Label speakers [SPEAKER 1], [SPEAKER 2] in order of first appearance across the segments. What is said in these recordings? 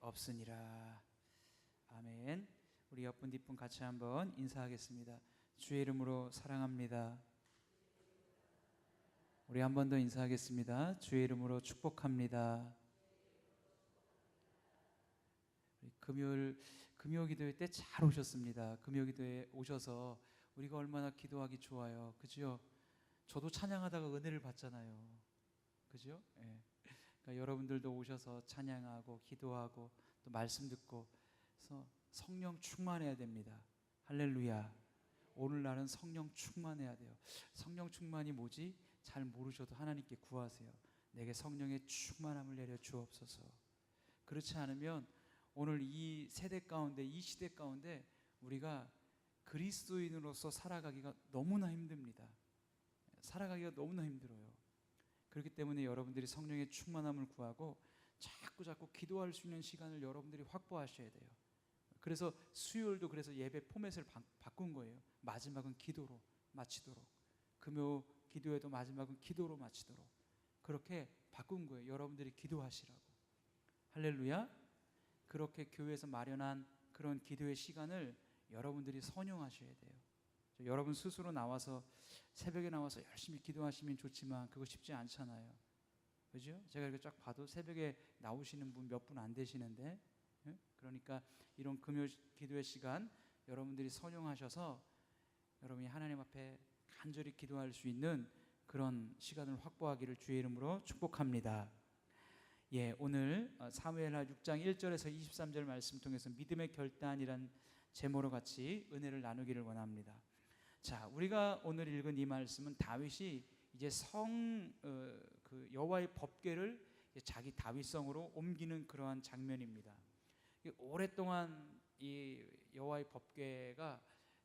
[SPEAKER 1] 없으니라. 아멘. 우리 옆분 뒷분 같이 한번 인사하겠습니다. 주의 이름으로 사랑합니다. 우리 한 번 더 인사하겠습니다. 주의 이름으로 축복합니다. 우리 금요 기도회 때 잘 오셨습니다. 금요 기도회 오셔서 우리가 얼마나 기도하기 좋아요. 그죠? 저도 찬양하다가 은혜를 받잖아요. 그죠? 예. 그러니까 여러분들도 오셔서 찬양하고 기도하고 또 말씀 듣고 그래서 성령 충만해야 됩니다. 할렐루야. 오늘날은 성령 충만해야 돼요. 성령 충만이 뭐지? 잘 모르셔도 하나님께 구하세요. 내게 성령의 충만함을 내려 주옵소서. 그렇지 않으면 오늘 이 세대 가운데, 이 시대 가운데 우리가 그리스도인으로서 살아가기가 너무나 힘듭니다. 살아가기가 너무나 힘들어요. 그렇기 때문에 여러분들이 성령의 충만함을 구하고 자꾸 기도할 수 있는 시간을 여러분들이 확보하셔야 돼요. 그래서 수요일도 그래서 예배 포맷을 바꾼 거예요. 마지막은 기도로 마치도록, 금요 기도회도 마지막은 기도로 마치도록 그렇게 바꾼 거예요. 여러분들이 기도하시라고. 할렐루야. 그렇게 교회에서 마련한 그런 기도의 시간을 여러분들이 선용하셔야 돼요. 여러분 스스로 나와서 새벽에 나와서 열심히 기도하시면 좋지만 그거 쉽지 않잖아요. 그죠? 제가 이렇게 쫙 봐도 새벽에 나오시는 분 몇 분 안 되시는데, 그러니까 이런 금요 기도의 시간 여러분들이 선용하셔서 여러분이 하나님 앞에 간절히 기도할 수 있는 그런 시간을 확보하기를 주의 이름으로 축복합니다. 예, 오늘 사무엘하 6장 1절에서 23절 말씀 통해서 믿음의 결단이란 제목으로 같이 은혜를 나누기를 원합니다. 자, 우리가 오늘 읽은 이 말씀은 다윗이 이제 그 여호와의 법궤를 자기 다윗성으로 옮기는 그러한 장면입니다. 오랫동안 이 여호와의 법궤가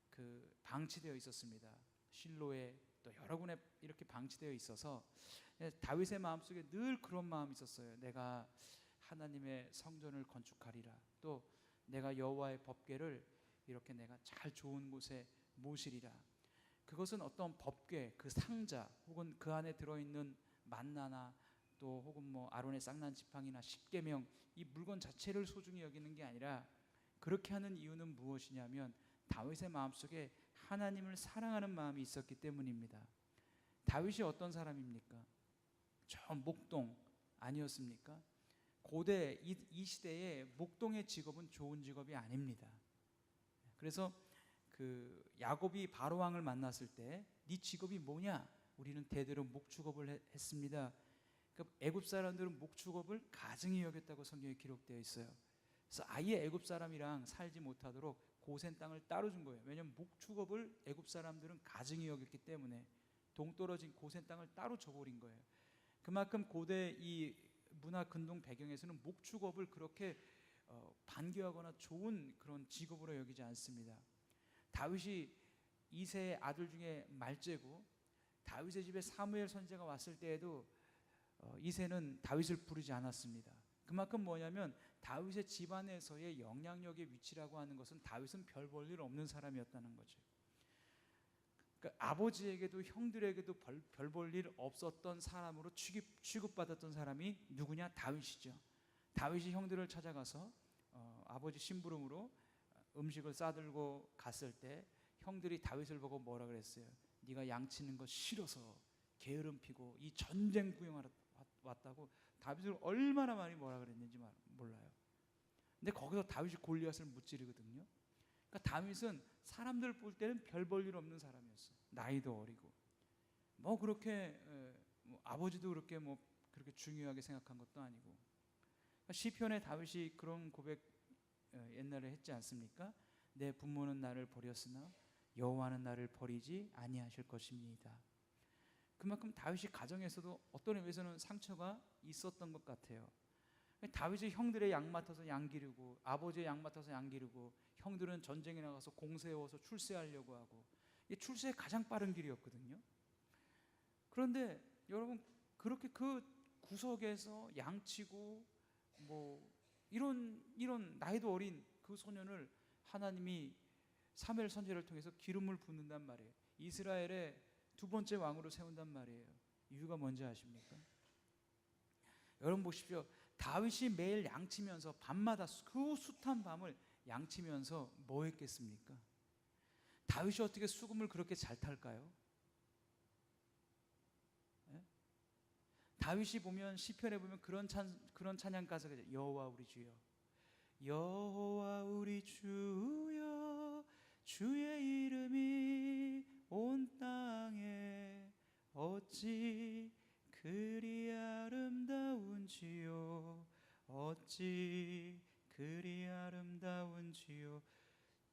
[SPEAKER 1] 그 방치되어 있었습니다. 실로에 또 여러 군데 이렇게 방치되어 있어서 다윗의 마음속에 늘 그런 마음이 있었어요. 내가 하나님의 성전을 건축하리라. 또 내가 여호와의 법궤를 이렇게 내가 잘 좋은 곳에 모시리라. 그것은 어떤 법궤, 그 상자 혹은 그 안에 들어있는 만나나 또 혹은 뭐 아론의 쌍난 지팡이나 십계명, 이 물건 자체를 소중히 여기는 게 아니라 그렇게 하는 이유는 무엇이냐면 다윗의 마음속에 하나님을 사랑하는 마음이 있었기 때문입니다. 다윗이 어떤 사람입니까? 저 목동 아니었습니까? 고대 이 시대에 목동의 직업은 좋은 직업이 아닙니다. 그래서 그 야곱이 바로 왕을 만났을 때 네 직업이 뭐냐? 우리는 대대로 목축업을 했습니다. 그러니까 애굽 사람들은 목축업을 가증히 여겼다고 성경에 기록되어 있어요. 그래서 아예 애굽 사람이랑 살지 못하도록 고센 땅을 따로 준 거예요. 왜냐하면 목축업을 애굽 사람들은 가증히 여겼기 때문에 동떨어진 고센 땅을 따로 줘버린 거예요. 그만큼 고대 이 문화 근동 배경에서는 목축업을 그렇게 반겨하거나 좋은 그런 직업으로 여기지 않습니다. 다윗이 이새의 아들 중에 말째고 다윗의 집에 사무엘 선지자가 왔을 때에도 이새는 다윗을 부르지 않았습니다. 그만큼 뭐냐면 다윗의 집안에서의 영향력의 위치라고 하는 것은 다윗은 별 볼 일 없는 사람이었다는 거죠. 그러니까 아버지에게도 형들에게도 별 볼 일 없었던 사람으로 취급받았던 사람이 누구냐? 다윗이죠. 다윗이 형들을 찾아가서 아버지 심부름으로 음식을 싸들고 갔을 때 형들이 다윗을 보고 뭐라 그랬어요? 네가 양치는 거 싫어서 게으름 피고 이 전쟁 구경하러 왔다고 다윗을 얼마나 많이 뭐라 그랬는지 몰라요. 근데 거기서 다윗이 골리앗을 무찌르거든요. 그러니까 다윗은 사람들 볼 때는 별 볼 일 없는 사람이었어요. 나이도 어리고 뭐 그렇게 아버지도 그렇게 중요하게 생각한 것도 아니고. 그러니까 시편에 다윗이 그런 고백 옛날에 했지 않습니까? 내 부모는 나를 버렸으나 여호와는 나를 버리지 아니하실 것입니다. 그만큼 다윗이 가정에서도 어떤 의미에서는 상처가 있었던 것 같아요. 다윗이 형들의 양 맡아서 양 기르고 아버지의 양 맡아서 양 기르고 형들은 전쟁에 나가서 공세워서 출세하려고 하고 이게 출세의 가장 빠른 길이었거든요. 그런데 여러분 그렇게 그 구석에서 양치고 뭐 이런 나이도 어린 그 소년을 하나님이 사무엘 선지자를 통해서 기름을 붓는단 말이에요. 이스라엘의 두 번째 왕으로 세운단 말이에요. 이유가 뭔지 아십니까? 여러분 보십시오. 다윗이 매일 양치면서 밤마다 그 숱한 밤을 양치면서 뭐 했겠습니까? 다윗이 어떻게 수금을 그렇게 잘 탈까요? 예? 다윗이 보면 시편에 보면 그런 찬양 가사가 있어요. 여호와 우리 주여, 여호와 우리 주여, 주의 이름이 온 땅에 어찌 그리 아름다운지요, 어찌 그리 아름다운지요.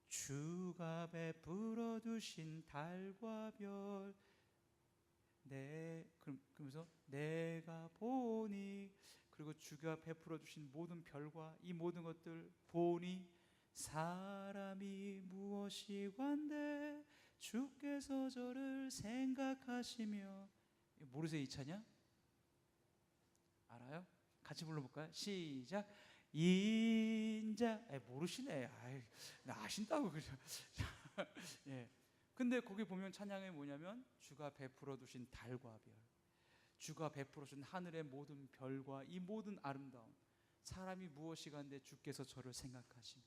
[SPEAKER 1] 주가 베풀어 두신 달과 별, 그러면서 내가 보니, 그리고 주가 베풀어 주신 모든 별과 이 모든 것들 보니 사람이 무엇이 관대 주께서 저를 생각하시며. 모르세요 이 찬양? 알아요? 같이 불러볼까요? 시작. 인자. 모르시네. 아신다고 그죠? 예. 근데 거기 보면 찬양이 뭐냐면 주가 베풀어 두신 달과 별, 주가 베풀어 준 하늘의 모든 별과 이 모든 아름다움, 사람이 무엇이간데 주께서 저를 생각하시며,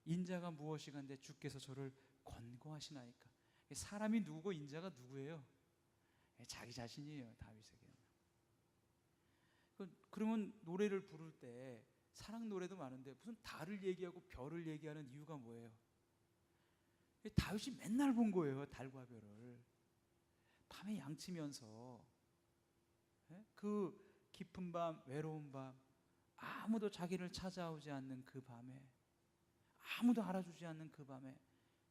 [SPEAKER 1] 인자가 무엇이간데 주께서 저를 권고하시나이까. 사람이 누구고 인자가 누구예요? 자기 자신이에요. 다윗에게. 그러면 노래를 부를 때 사랑 노래도 많은데 무슨 달을 얘기하고 별을 얘기하는 이유가 뭐예요? 다윗이 맨날 본 거예요. 달과 별을 밤에 양치면서. 그 깊은 밤, 외로운 밤, 아무도 자기를 찾아오지 않는 그 밤에, 아무도 알아주지 않는 그 밤에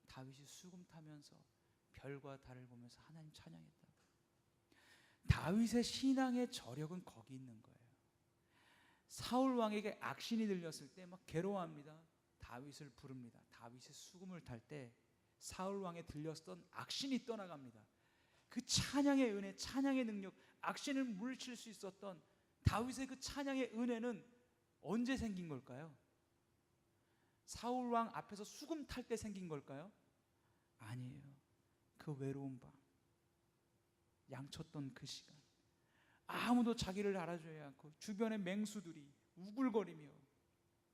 [SPEAKER 1] 다윗이 수금 타면서 별과 달을 보면서 하나님 찬양했다고. 다윗의 신앙의 저력은 거기 있는 거예요. 사울 왕에게 악신이 들렸을 때 막 괴로워합니다. 다윗을 부릅니다. 다윗이 수금을 탈 때 사울 왕에 들렸던 악신이 떠나갑니다. 그 찬양의 은혜, 찬양의 능력, 악신을 물리칠 수 있었던 다윗의 그 찬양의 은혜는 언제 생긴 걸까요? 사울 왕 앞에서 수금 탈 때 생긴 걸까요? 아니에요. 그 외로운 밤, 양쳤던 그 시간, 아무도 자기를 알아줘야 않고 주변의 맹수들이 우글거리며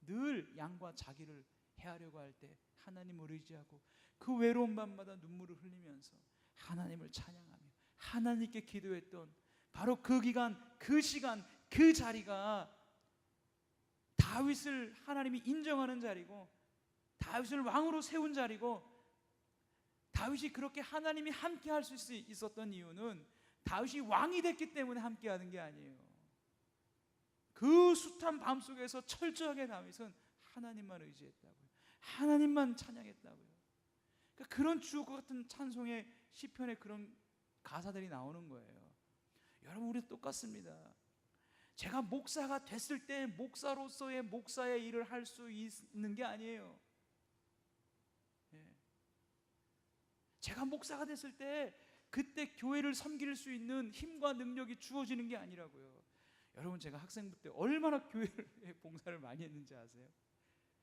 [SPEAKER 1] 늘 양과 자기를 해하려고 할 때 하나님을 의지하고 그 외로운 밤마다 눈물을 흘리면서 하나님을 찬양하며 하나님께 기도했던 바로 그 기간, 그 시간, 그 자리가 다윗을 하나님이 인정하는 자리고 다윗을 왕으로 세운 자리고, 다윗이 그렇게 하나님이 함께 할 수 있었던 이유는 다윗이 왕이 됐기 때문에 함께 하는 게 아니에요. 그 숱한 밤 속에서 철저하게 다윗은 하나님만 의지했다고요. 하나님만 찬양했다고요. 그러니까 그런 주옥 같은 찬송의 시편에 그런 가사들이 나오는 거예요. 여러분, 우리도 똑같습니다. 제가 목사가 됐을 때 목사로서의 목사의 일을 할 수 있는 게 아니에요. 제가 목사가 됐을 때 그때 교회를 섬길 수 있는 힘과 능력이 주어지는 게 아니라고요. 여러분, 제가 학생부 때 얼마나 교회에 봉사를 많이 했는지 아세요?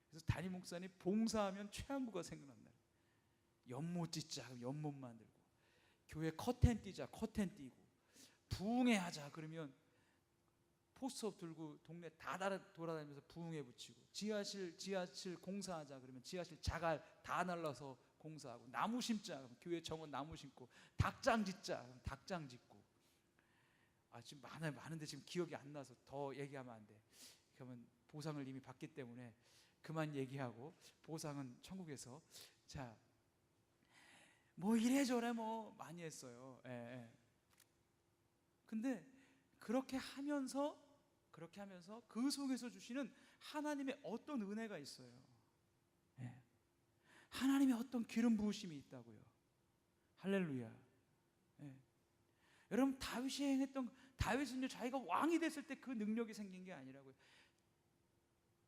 [SPEAKER 1] 그래서 담임 목사님 봉사하면 최한부가 생각난다. 연못 짓자, 연못 만들고, 교회 커튼 띄자, 커튼 띄고, 부흥회 하자 그러면 포스터 들고 동네 다 돌아다니면서 부흥회 붙이고, 지하실 공사하자 그러면 지하실 자갈 다 날라서 공사하고, 나무 심자 그러면 교회 정원 나무 심고, 닭장 짓자 그러면 닭장 짓고. 지금 많은데 지금 기억이 안 나서 더 얘기하면 안 돼. 그러면 보상을 이미 받기 때문에 그만 얘기하고, 보상은 천국에서. 자, 뭐 이래저래 뭐 많이 했어요. 근데 그렇게 하면서 그 속에서 주시는 하나님의 어떤 은혜가 있어요. 하나님의 어떤 기름 부으심이 있다고요. 할렐루야. 여러분, 다윗이 행했던, 다윗은요 자기가 왕이 됐을 때 그 능력이 생긴 게 아니라고요.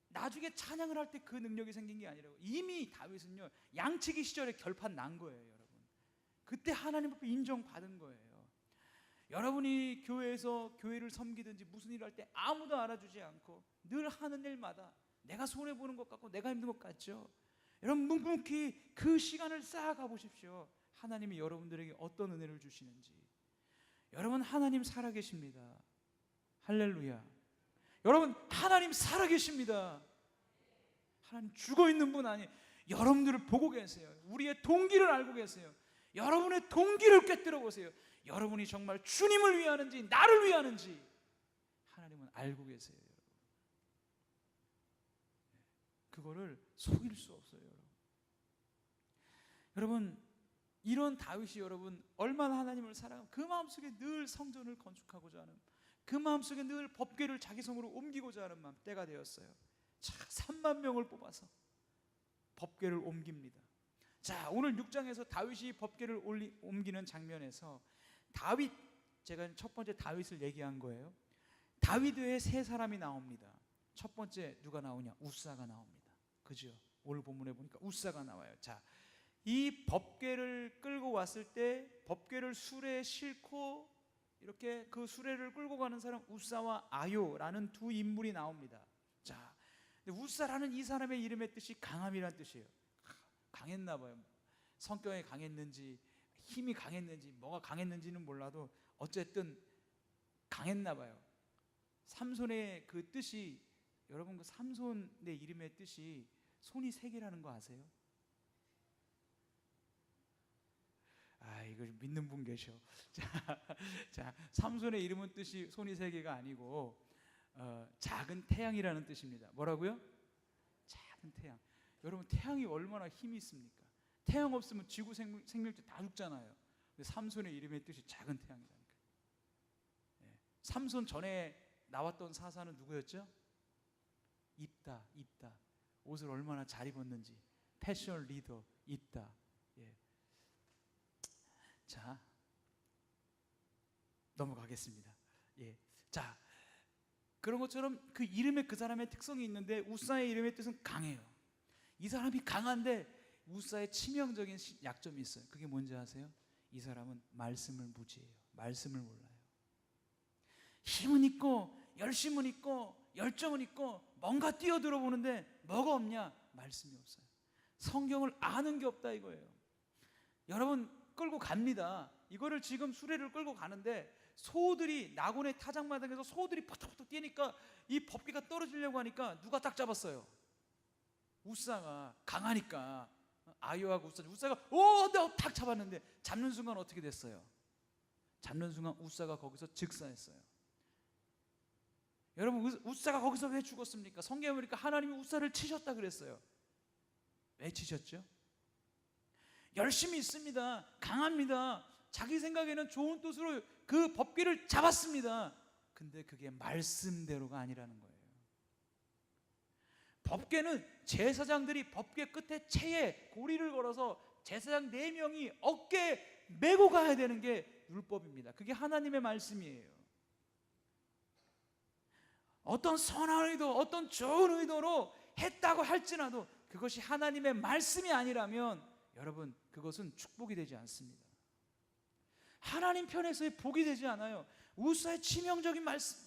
[SPEAKER 1] 나중에 찬양을 할 때 그 능력이 생긴 게 아니라고. 이미 다윗은요 양치기 시절에 결판 난 거예요, 여러분. 그때 하나님 앞에 인정받은 거예요. 여러분이 교회에서 교회를 섬기든지 무슨 일을 할 때 아무도 알아주지 않고 늘 하는 일마다 내가 손해보는 것 같고 내가 힘든 것 같죠? 여러분, 묵묵히 그 시간을 쌓아가 보십시오. 하나님이 여러분들에게 어떤 은혜를 주시는지. 여러분, 하나님 살아계십니다. 할렐루야. 여러분, 하나님 살아계십니다. 하나님 죽어있는 분 아니에요. 여러분들을 보고 계세요. 우리의 동기를 알고 계세요. 여러분의 동기를 꿰뚫어 보세요. 여러분이 정말 주님을 위하는지 나를 위하는지 하나님은 알고 계세요. 그거를 속일 수 없어요. 여러분, 이런 다윗이 여러분 얼마나 하나님을 사랑하면 그 마음속에 늘 성전을 건축하고자 하는, 그 마음속에 늘 법궤를 자기 성으로 옮기고자 하는 마음 때가 되었어요. 자, 3만 명을 뽑아서 법궤를 옮깁니다. 자, 오늘 6장에서 다윗이 법궤를 옮기는 장면에서 다윗, 제가 첫 번째 다윗을 얘기한 거예요. 다윗 외에 세 사람이 나옵니다. 첫 번째 누가 나오냐? 우사가 나옵니다. 그죠? 오늘 본문에 보니까 우사가 나와요. 자, 이 법궤를 끌고 왔을 때 법궤를 수레에 싣고 이렇게 그 수레를 끌고 가는 사람 우사와 아요라는 두 인물이 나옵니다. 자, 우사라는 이 사람의 이름의 뜻이 강함이란 뜻이에요. 강했나 봐요. 성격이 강했는지 힘이 강했는지 뭐가 강했는지는 몰라도 어쨌든 강했나 봐요. 삼손의 그 뜻이, 여러분 그 삼손의 이름의 뜻이 손이 세 개라는 거 아세요? 아, 이거 믿는 분 계셔. 자, 삼손의 이름은 뜻이 손이 세 개가 아니고 작은 태양이라는 뜻입니다. 뭐라고요? 작은 태양. 여러분, 태양이 얼마나 힘이 있습니까? 태양 없으면 지구 생명체 다 죽잖아요. 근데 삼손의 이름의 뜻이 작은 태양이라니까. 예. 삼손 전에 나왔던 사사는 누구였죠? 입다. 옷을 얼마나 잘 입었는지. 패션 리더 입다. 예. 자, 넘어가겠습니다. 예. 자, 그런 것처럼 그 이름에 그 사람의 특성이 있는데 우사의 이름의 뜻은 강해요. 이 사람이 강한데 우사의 치명적인 약점이 있어요. 그게 뭔지 아세요? 이 사람은 말씀을 무지해요. 말씀을 몰라요. 힘은 있고 열심은 있고 열정은 있고 뭔가 뛰어들어 보는데 뭐가 없냐? 말씀이 없어요. 성경을 아는 게 없다 이거예요. 여러분, 끌고 갑니다. 이거를 지금 수레를 끌고 가는데 소들이 낙원의 타작마당에서 소들이 퍼덕퍼덕 뛰니까 이 법궤가 떨어지려고 하니까 누가 딱 잡았어요? 우사가 강하니까. 아요하고 우사가 내가 탁 잡았는데 잡는 순간 어떻게 됐어요? 잡는 순간 우사가 거기서 즉사했어요. 여러분, 우사가 거기서 왜 죽었습니까? 성경에 보니까 하나님이 우사를 치셨다 그랬어요. 왜 치셨죠? 열심히 있습니다. 강합니다. 자기 생각에는 좋은 뜻으로 그 법궤를 잡았습니다. 근데 그게 말씀대로가 아니라는 거예요. 법궤는 제사장들이 법궤 끝에 채에 고리를 걸어서 제사장 4명이 어깨에 메고 가야 되는 게 율법입니다. 그게 하나님의 말씀이에요. 어떤 선한 의도, 어떤 좋은 의도로 했다고 할지라도 그것이 하나님의 말씀이 아니라면 여러분, 그것은 축복이 되지 않습니다. 하나님 편에서의 복이 되지 않아요. 우사의 치명적인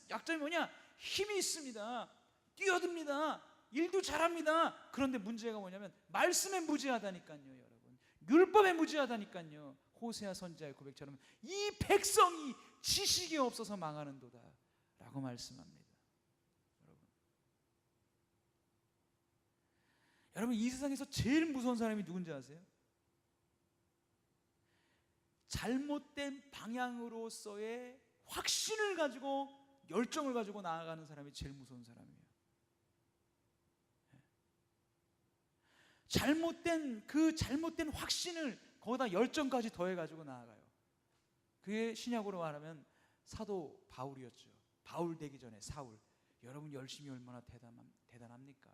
[SPEAKER 1] 약점이 뭐냐? 힘이 있습니다. 뛰어듭니다. 일도 잘합니다. 그런데 문제가 뭐냐면 말씀에 무지하다니까요. 여러분, 율법에 무지하다니까요. 호세아 선지자의 고백처럼 이 백성이 지식이 없어서 망하는도다 라고 말씀합니다. 여러분, 이 세상에서 제일 무서운 사람이 누군지 아세요? 잘못된 방향으로서의 확신을 가지고 열정을 가지고 나아가는 사람이 제일 무서운 사람이에요. 잘못된 확신을 거기다 열정까지 더해가지고 나아가요. 그게 신약으로 말하면 사도 바울이었죠. 바울 되기 전에 사울. 여러분, 열심이 얼마나 대단합니까?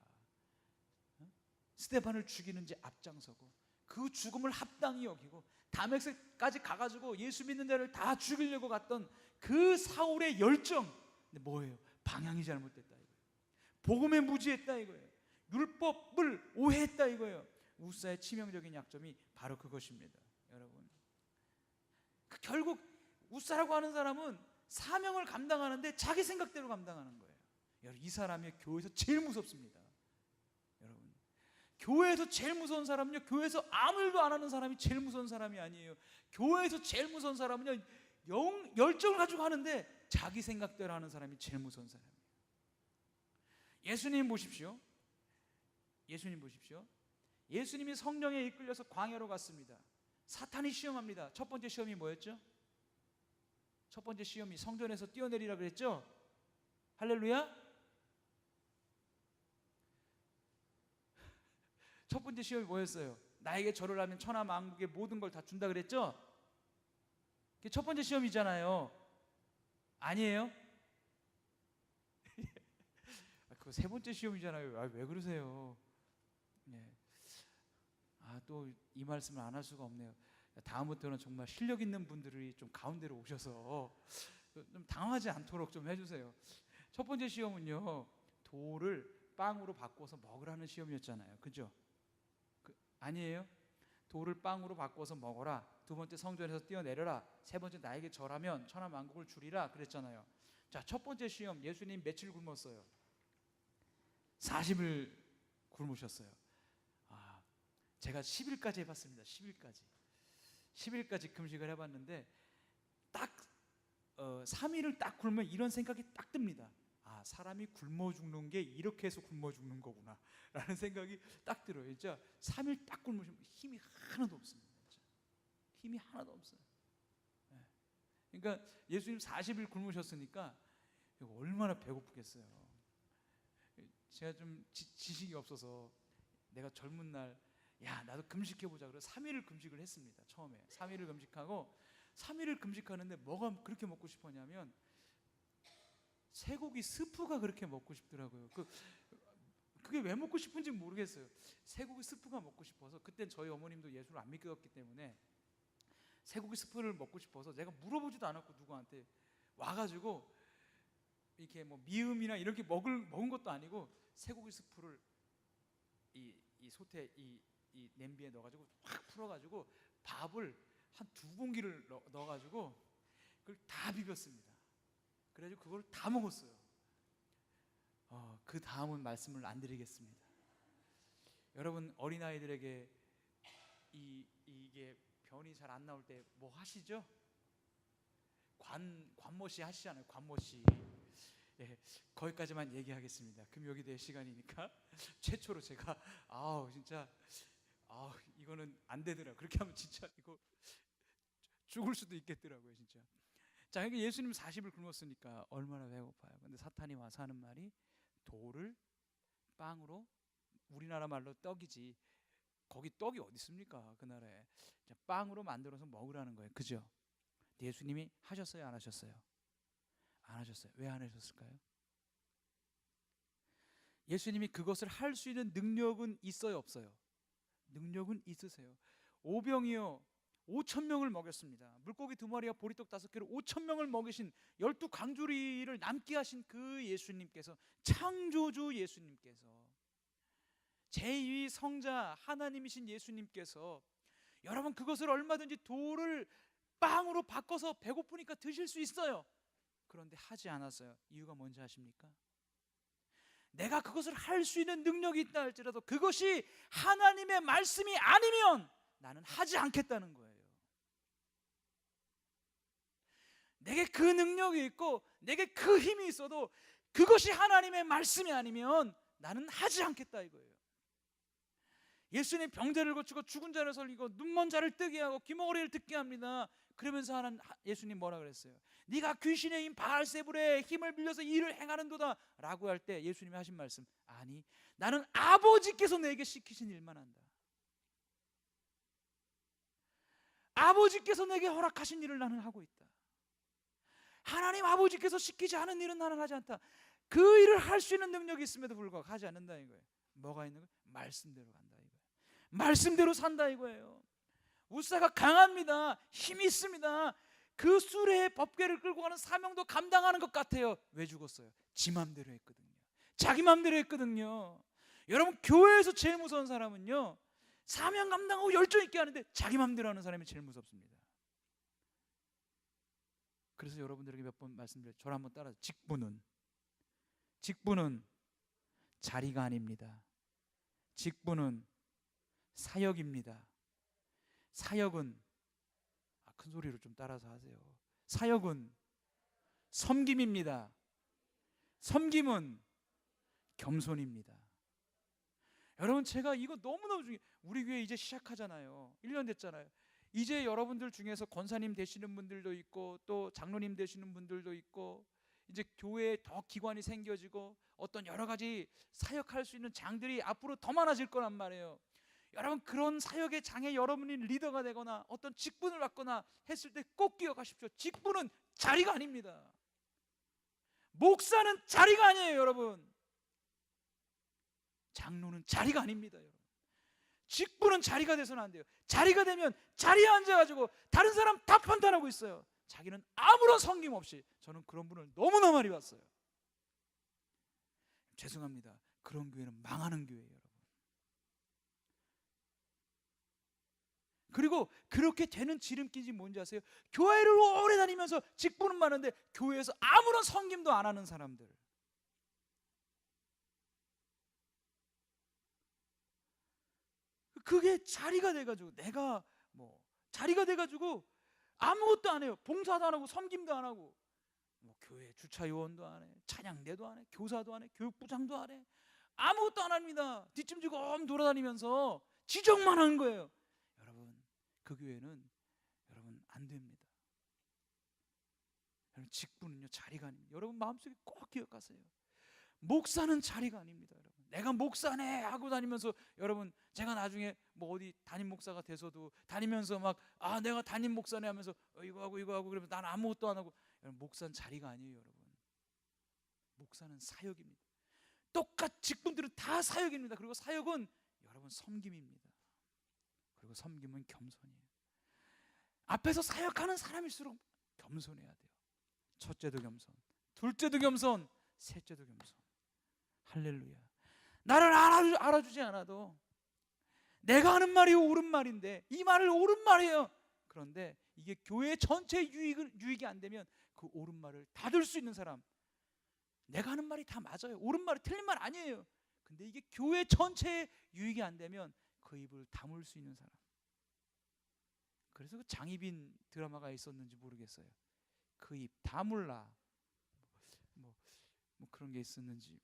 [SPEAKER 1] 스데반을 죽이는지 앞장서고 그 죽음을 합당히 여기고 다메섹까지 가가지고 예수 믿는 자를 다 죽이려고 갔던 그 사울의 열정. 근데 뭐예요? 방향이 잘못됐다 이거예요. 복음에 무지했다 이거예요. 율법을 오해했다 이거예요. 우사의 치명적인 약점이 바로 그것입니다. 여러분, 결국 우사라고 하는 사람은 사명을 감당하는데 자기 생각대로 감당하는 거예요. 여러분, 이 사람이 교회에서 제일 무섭습니다. 여러분, 교회에서 제일 무서운 사람은요, 교회에서 아무 일도 안 하는 사람이 제일 무서운 사람이 아니에요. 교회에서 제일 무서운 사람은요, 열정을 가지고 하는데 자기 생각대로 하는 사람이 제일 무서운 사람이에요. 예수님 보십시오. 예수님 보십시오. 예수님이 성령에 이끌려서 광야로 갔습니다. 사탄이 시험합니다. 첫 번째 시험이 뭐였죠? 첫 번째 시험이 성전에서 뛰어내리라 그랬죠? 할렐루야. 첫 번째 시험이 뭐였어요? 나에게 절을 하면 천하 만국의 모든 걸 다 준다 그랬죠? 그게 첫 번째 시험이잖아요. 아니에요? 그거 세 번째 시험이잖아요. 왜 그러세요? 네. 또 이 말씀을 안 할 수가 없네요. 다음부터는 정말 실력 있는 분들이 좀 가운데로 오셔서 좀 당황하지 않도록 좀 해주세요. 첫 번째 시험은요, 돌을 빵으로 바꿔서 먹으라는 시험이었잖아요. 그죠? 아니에요? 돌을 빵으로 바꿔서 먹어라. 두 번째 성전에서 뛰어내려라. 세 번째 나에게 절하면 천하 만국을 주리라 그랬잖아요. 자, 첫 번째 시험, 예수님 며칠 굶었어요? 40일 굶으셨어요. 제가 10일까지 해봤습니다. 10일까지 금식을 해봤는데 딱 3일을 딱 굶으면 이런 생각이 딱 듭니다. 사람이 굶어 죽는 게 이렇게 해서 굶어 죽는 거구나 라는 생각이 딱 들어요. 진짜 3일 딱 굶으시면 힘이 하나도 없습니다. 진짜. 힘이 하나도 없어요. 네. 그러니까 예수님 40일 굶으셨으니까 얼마나 배고프겠어요. 제가 좀 지식이 없어서 내가 젊은 날 나도 금식해보자 그래서 3일을 금식을 했습니다. 처음에 3일을 금식하고 3일을 금식하는데 뭐가 그렇게 먹고 싶었냐면 쇠고기 스프가 그렇게 먹고 싶더라고요. 그게 왜 먹고 싶은지 모르겠어요. 쇠고기 스프가 먹고 싶어서, 그땐 저희 어머님도 예수를 안 믿었기 때문에 쇠고기 스프를 먹고 싶어서 제가 물어보지도 않았고 누구한테 와가지고 이렇게 뭐 미음이나 이렇게 먹은 것도 아니고 쇠고기 스프를 이 솥에 이 냄비에 넣어가지고 확 풀어가지고 밥을 한 2공기를 넣어가지고 그걸 다 비볐습니다. 그래가지고 그걸 다 먹었어요. 그 다음은 말씀을 안 드리겠습니다. 여러분, 어린아이들에게 이게 변이 잘 안 나올 때 뭐 하시죠? 관모시 하시잖아요. 관모시. 거기까지만 얘기하겠습니다. 금요기도의 시간이니까. 최초로 제가 진짜 이거는 안 되더라. 그렇게 하면 진짜 이거 죽을 수도 있겠더라고요, 진짜. 자, 그러니까 예수님 40일 굶었으니까 얼마나 배고파요. 근데 사탄이 와서 하는 말이 돌을 빵으로, 우리나라 말로 떡이지 거기 떡이 어디 있습니까? 그 나라에. 빵으로 만들어서 먹으라는 거예요. 그죠? 예수님이 하셨어요, 안 하셨어요? 안 하셨어요. 왜 안 하셨을까요? 예수님이 그것을 할 수 있는 능력은 있어요, 없어요? 능력은 있으세요. 오병이요 5,000명을 먹였습니다. 물고기 2마리와 보리떡 5개로 5,000명을 먹이신 12광주리를 남게 하신 그 예수님께서, 창조주 예수님께서, 제2위 성자 하나님이신 예수님께서 여러분 그것을 얼마든지 돌을 빵으로 바꿔서 배고프니까 드실 수 있어요. 그런데 하지 않았어요. 이유가 뭔지 아십니까? 내가 그것을 할 수 있는 능력이 있다 할지라도 그것이 하나님의 말씀이 아니면 나는 하지 않겠다는 거예요. 내게 그 능력이 있고 내게 그 힘이 있어도 그것이 하나님의 말씀이 아니면 나는 하지 않겠다 이거예요. 예수님 병자를 고치고 죽은 자를 살리고 눈먼 자를 뜨게 하고 귀머거리를 듣게 합니다. 그러면서 예수님 뭐라 그랬어요? 네가 귀신의 힘 바알세불의 힘을 빌려서 일을 행하는도다 라고 할 때 예수님이 하신 말씀, 아니 나는 아버지께서 내게 시키신 일만 한다. 아버지께서 내게 허락하신 일을 나는 하고 있다. 하나님 아버지께서 시키지 않은 일은 나는 하지 않다. 그 일을 할 수 있는 능력이 있음에도 불구하고 하지 않는다 이거예요. 뭐가 있는 거예요? 말씀대로 간다 이거예요. 말씀대로 산다 이거예요. 우사가 강합니다. 힘이 있습니다. 그 수레의 법궤를 끌고 가는 사명도 감당하는 것 같아요. 왜 죽었어요? 지 맘대로 했거든요. 자기 맘대로 했거든요. 여러분 교회에서 제일 무서운 사람은요, 사명 감당하고 열정 있게 하는데 자기 맘대로 하는 사람이 제일 무섭습니다. 그래서 여러분들에게 몇 번 말씀드려요. 저를 한번 따라서. 직분은 자리가 아닙니다. 직분은 사역입니다. 사역은 큰 소리로 좀 따라서 하세요. 사역은 섬김입니다. 섬김은 겸손입니다. 여러분, 제가 이거 너무너무 중요해요. 우리 교회 이제 시작하잖아요. 1년 됐잖아요. 이제 여러분들 중에서 권사님 되시는 분들도 있고 또 장로님 되시는 분들도 있고 이제 교회에 더 기관이 생겨지고 어떤 여러 가지 사역할 수 있는 장들이 앞으로 더 많아질 거란 말이에요. 여러분, 그런 사역의 장에 여러분이 리더가 되거나 어떤 직분을 받거나 했을 때 꼭 기억하십시오. 직분은 자리가 아닙니다. 목사는 자리가 아니에요, 여러분. 장로는 자리가 아닙니다, 여러분. 직분은 자리가 돼서는 안 돼요. 자리가 되면 자리에 앉아가지고 다른 사람 다 판단하고 있어요. 자기는 아무런 섬김 없이. 저는 그런 분을 너무나 많이 봤어요. 죄송합니다. 그런 교회는 망하는 교회예요, 여러분. 그리고 그렇게 되는 지름길이 뭔지 아세요? 교회를 오래 다니면서 직분은 많은데 교회에서 아무런 섬김도 안 하는 사람들. 그게 자리가 돼가지고 내가 자리가 돼가지고 아무것도 안 해요. 봉사도 안 하고 섬김도 안 하고 교회 주차요원도 안 해, 찬양대도 안 해, 교사도 안 해, 교육부장도 안 해. 아무것도 안 합니다. 뒷짐지검 돌아다니면서 지적만 하는 거예요. 여러분, 그 교회는 여러분 안 됩니다. 여러분, 직분은요 자리가 아닙니다. 여러분 마음속에 꼭 기억하세요. 목사는 자리가 아닙니다, 여러분. 내가 목사네 하고 다니면서 여러분, 제가 나중에 어디 담임 목사가 돼서도 다니면서 막 내가 담임 목사네 하면서 이거 하고 그러면 난 아무것도 안 하고. 여러분, 목사는 자리가 아니에요, 여러분. 목사는 사역입니다. 똑같이 직분들은 다 사역입니다. 그리고 사역은 여러분 섬김입니다. 그리고 섬김은 겸손이에요. 앞에서 사역하는 사람일수록 겸손해야 돼요. 첫째도 겸손, 둘째도 겸손, 셋째도 겸손. 할렐루야. 나를 알아주지 않아도 내가 하는 말이 옳은 말인데 이 말을 옳은 말이에요. 그런데 이게 교회 전체 유익이 안 되면 그 옳은 말을 다 들 수 있는 사람. 내가 하는 말이 다 맞아요. 옳은 말이 틀린 말 아니에요. 근데 이게 교회 전체에 유익이 안 되면 그 입을 다물 수 있는 사람. 그래서 그 장희빈 드라마가 있었는지 모르겠어요. 그 입 다물라. 그런 게 있었는지.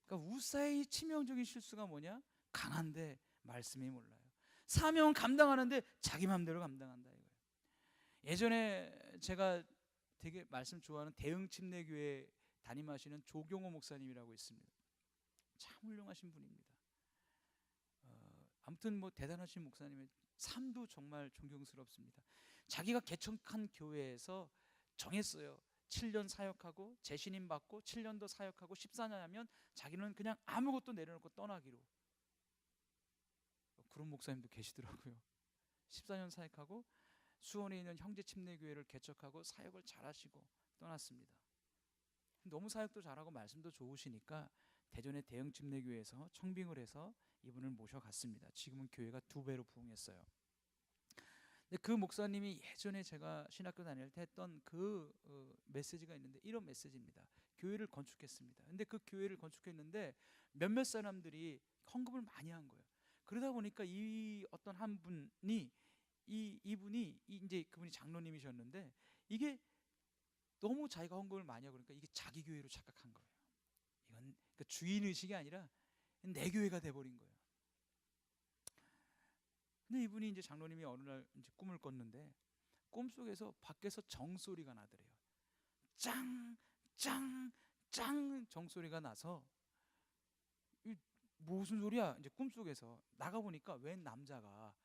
[SPEAKER 1] 그러니까 우사의 치명적인 실수가 뭐냐? 강한데 말씀이 몰라요. 사명은 감당하는데 자기 마음대로 감당한다 이거예요. 예전에 제가 되게 말씀 좋아하는 대흥침례교회 담임하시는 조경호 목사님이라고 있습니다. 참 훌륭하신 분입니다. 아무튼 대단하신 목사님의 삶도 정말 존경스럽습니다. 자기가 개척한 교회에서 정했어요. 7년 사역하고 재신임 받고 7년 더 사역하고 14년 하면 자기는 그냥 아무것도 내려놓고 떠나기로. 그런 목사님도 계시더라고요. 14년 사역하고 수원에 있는 형제침례교회를 개척하고 사역을 잘하시고 떠났습니다. 너무 사역도 잘하고 말씀도 좋으시니까 대전의 대형침례교회에서 청빙을 해서 이분을 모셔갔습니다. 지금은 교회가 2배로 부흥했어요. 근데 그 목사님이 예전에 제가 신학교 다닐 때 했던 그 메시지가 있는데 이런 메시지입니다. 교회를 건축했습니다. 근데 그 교회를 건축했는데 몇몇 사람들이 헌금을 많이 한 거예요. 그러다 보니까 이 어떤 한 분이 이분이 이제 그분이 장로님이셨는데 이게 너무 자기가 헌금을 많이 하고 그러니까 이게 자기 교회로 착각한 거예요. 이건 그 주인 의식이 아니라 내 교회가 돼버린 거예요. 근데 이분이 이제 장로님이 어느 날 이제 꿈을 꿨는데 꿈속에서 밖에서 정소리가 나더래요. 짱 정소리가 나서 무슨 소리야? 이제 꿈속에서 나가보니까 웬 남자가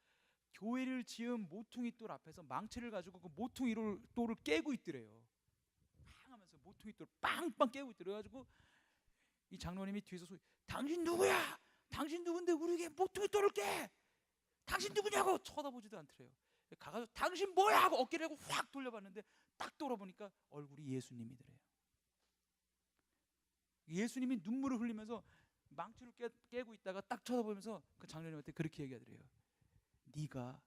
[SPEAKER 1] 교회를 지은 모퉁이 돌 앞에서 망치를 가지고 그 모퉁이 돌을 깨고 있더래요. 팡 하면서 모퉁이 돌을 빵빵 깨고 있더래요. 그래가지고 이 장로님이 뒤에서 소리, 당신 누구야? 당신 누군데 우리에게 모퉁이 돌을 깨? 당신 누구냐고 쳐다보지도 않더래요. 가가지고 당신 뭐야? 하고 어깨를 하고 확 돌려봤는데 딱 돌아보니까 얼굴이 예수님이더래요. 예수님이 눈물을 흘리면서 망치를 깨고 있다가 딱 쳐다보면서 그 장로님한테 그렇게 얘기하더래요. 네가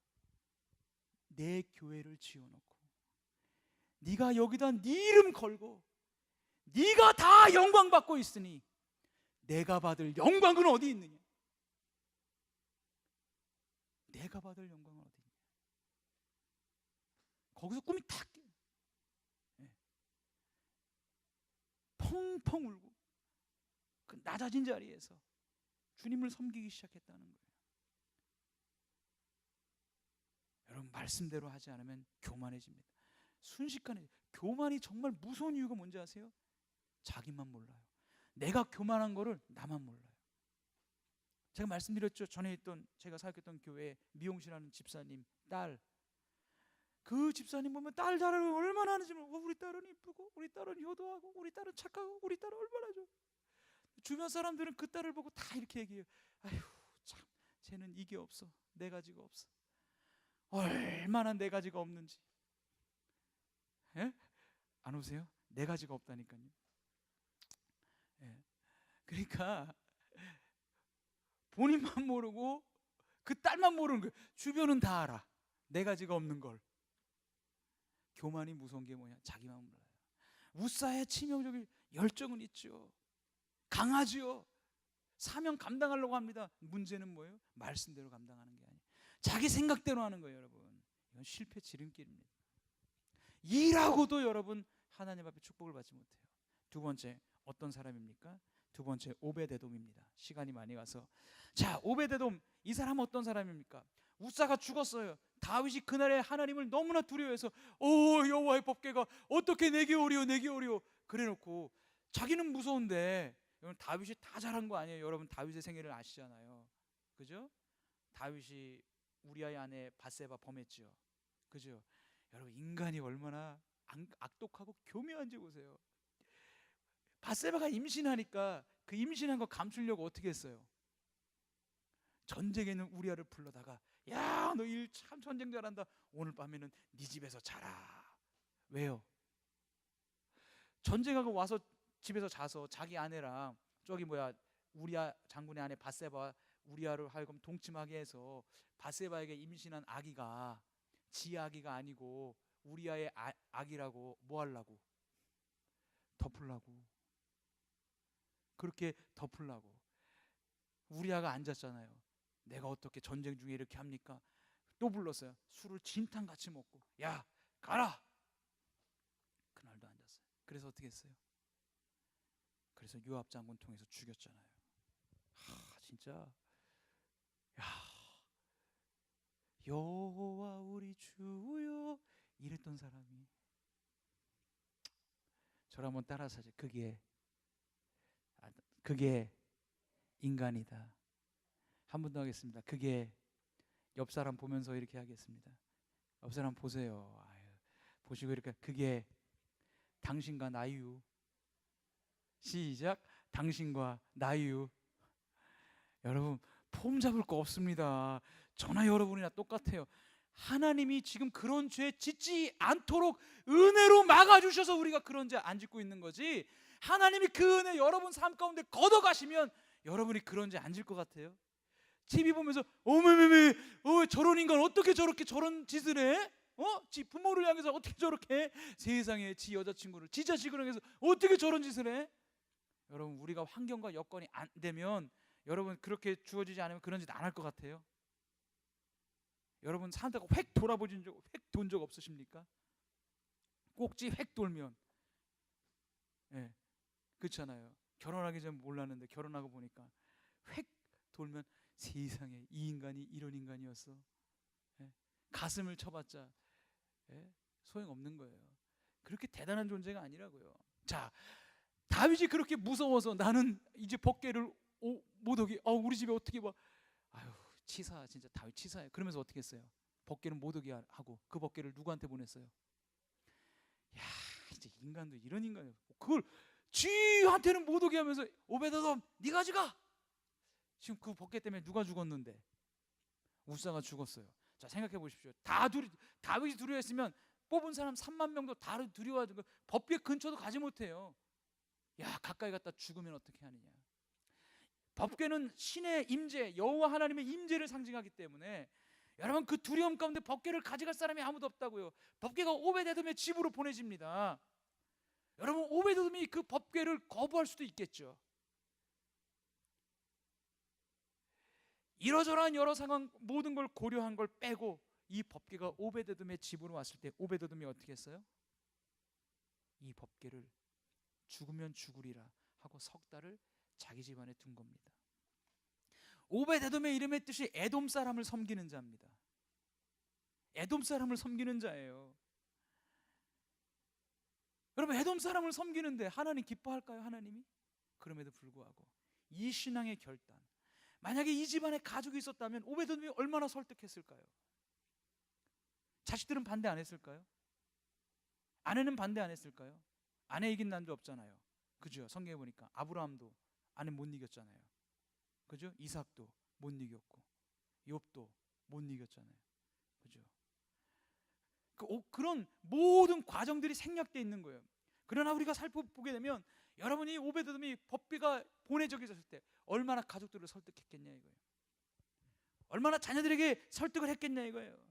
[SPEAKER 1] 내 교회를 지어놓고 네가 여기다 네 이름 걸고 네가 다 영광 받고 있으니 내가 받을 영광은 어디 있느냐? 내가 받을 영광은 어디 있냐? 거기서 꿈이 탁 깨요. 네. 펑펑 울고 그 낮아진 자리에서 주님을 섬기기 시작했다는 거예요. 여러분, 말씀대로 하지 않으면 교만해집니다. 순식간에. 교만이 정말 무서운 이유가 뭔지 아세요? 자기만 몰라요. 내가 교만한 거를 나만 몰라요. 제가 말씀드렸죠. 전에 있던, 제가 사역했던 교회 미용실하는 집사님 딸, 그 집사님 보면 딸 자랑을 얼마나 하는지 모르고, 우리 딸은 이쁘고, 우리 딸은 효도하고, 우리 딸은 착하고, 우리 딸은 얼마나 좋아. 주변 사람들은 그 딸을 보고 다 이렇게 얘기해요. 아휴, 참 쟤는 이게 없어, 네 가지가 없어. 얼마나 네 가지가 없는지. 예? 안 오세요? 네 가지가 없다니까요. 예. 그러니까 본인만 모르고 그 딸만 모르는 거예요. 주변은 다 알아, 네 가지가 없는 걸. 교만이 무서운 게 뭐냐? 자기만 몰라요. 우사의 치명적인 열정은 있죠. 강하지요. 사명 감당하려고 합니다. 문제는 뭐예요? 말씀대로 감당하는 게 아니에요. 자기 생각대로 하는 거예요, 여러분. 이건 실패 지름길입니다. 일하고도 여러분 하나님 앞에 축복을 받지 못해요. 두 번째, 어떤 사람입니까? 두 번째, 오베데돔입니다. 시간이 많이 가서. 자, 오베데돔, 이 사람은 어떤 사람입니까? 우사가 죽었어요. 다윗이 그날에 하나님을 너무나 두려워해서 여호와의 법궤가 어떻게 내게 오리오, 내게 오리오 그래놓고, 자기는 무서운데. 여러분, 다윗이 다 잘한 거 아니에요. 여러분, 다윗의 생애를 아시잖아요. 그죠? 다윗이 우리아의 아내 밧세바 범했죠. 그죠? 여러분, 인간이 얼마나 악독하고 교묘한지 보세요. 밧세바가 임신하니까 그 임신한 거 감추려고 어떻게 했어요? 전쟁에는 우리아를 불러다가, 야, 너 일 참 전쟁 잘한다, 오늘 밤에는 네 집에서 자라. 왜요? 전쟁하고 와서 집에서 자서 자기 아내랑 저기 우리아 장군의 아내 밧세바, 우리아를 하여금 동침하게 해서 밧세바에게 임신한 아기가 지 아기가 아니고 우리아의 아기라고 뭐 하려고? 덮으려고. 그렇게 덮으려고. 우리아가 앉았잖아요. 내가 어떻게 전쟁 중에 이렇게 합니까? 또 불렀어요. 술을 진탕같이 먹고, 야, 가라. 그날도 앉았어요. 그래서 어떻게 했어요? 그래서 요압 장군 통해서 죽였잖아요. 진짜, 야, 여호와 우리 주여 이랬던 사람이. 저를 한번 따라서 하죠. 그게 인간이다. 한 번 더 하겠습니다. 그게, 옆 사람 보면서 이렇게 하겠습니다. 옆 사람 보세요. 보시고 이렇게, 그게 당신과 나유. 시작. 당신과 나유. 여러분, 폼 잡을 거 없습니다. 저나 여러분이나 똑같아요. 하나님이 지금 그런 죄 짓지 않도록 은혜로 막아주셔서 우리가 그런 죄 안 짓고 있는 거지, 하나님이 그 은혜 여러분 삶 가운데 걷어가시면 여러분이 그런 죄 안 질 것 같아요? TV 보면서 어메메메, 저런 인간 어떻게 저렇게 저런 짓을 해? 지 부모를 향해서 어떻게 저렇게 해? 세상에 지 여자친구를, 지 자식을 향해서 어떻게 저런 짓을 해? 여러분, 우리가 환경과 여건이 안 되면, 여러분 그렇게 주어지지 않으면 그런 짓 안 할 것 같아요? 여러분 산다고 획 돌아보신 적, 획 돈 적 없으십니까? 꼭지 획 돌면, 예, 그렇잖아요. 결혼하기 전 몰랐는데 결혼하고 보니까 획 돌면, 세상에 이 인간이 이런 인간이었어. 예? 가슴을 쳐봤자 소용없는 거예요. 그렇게 대단한 존재가 아니라고요. 자, 다윗이 그렇게 무서워서 나는 이제 법궤를 못 오게, 우리 집에 어떻게 봐, 아유 치사, 진짜 다윗 치사해. 그러면서 어떻게 했어요? 법궤는 못 오게 하고 그 법궤를 누구한테 보냈어요? 야, 이제 인간도 이런 인간이에요. 그걸 쥐한테는 못 오게 하면서, 오베데돔 네가 가져가. 지금 그 법궤 때문에 누가 죽었는데? 우사가 죽었어요. 자, 생각해 보십시오. 다윗이 두려워했으면 뽑은 사람 3만 명도 다 두려워하고 법궤 근처도 가지 못해요. 야, 가까이 갔다 죽으면 어떻게 하느냐. 법궤는 신의 임재, 여호와 하나님의 임재를 상징하기 때문에, 여러분 그 두려움 가운데 법궤를 가져갈 사람이 아무도 없다고요. 법궤가 오베데돔의 집으로 보내집니다. 여러분, 오베데돔이 그 법궤를 거부할 수도 있겠죠. 이러저러한 여러 상황, 모든 걸 고려한 걸 빼고 이 법궤가 오베데돔의 집으로 왔을 때 오베데돔이 어떻게 했어요? 이 법궤를 죽으면 죽으리라 하고 석 달을 자기 집안에 둔 겁니다. 오베데돔의 이름의 뜻이 에돔 사람을 섬기는 자입니다. 에돔 사람을 섬기는 자예요. 여러분, 에돔 사람을 섬기는데 하나님 기뻐할까요? 하나님이? 그럼에도 불구하고 이 신앙의 결단, 만약에 이 집안에 가족이 있었다면 오베데돔이 얼마나 설득했을까요? 자식들은 반대 안 했을까요? 아내는 반대 안 했을까요? 아내 이긴 남자 없잖아요. 그죠? 성경에 보니까 아브라함도 아내 못 이겼잖아요. 그죠? 이삭도 못 이겼고 욥도 못 이겼잖아요. 그죠? 그런 모든 과정들이 생략되어 있는 거예요. 그러나 우리가 살펴보게 되면 여러분이 오베데돔이 법궤가 보내져있을 때 얼마나 가족들을 설득했겠냐 이거예요. 얼마나 자녀들에게 설득을 했겠냐 이거예요.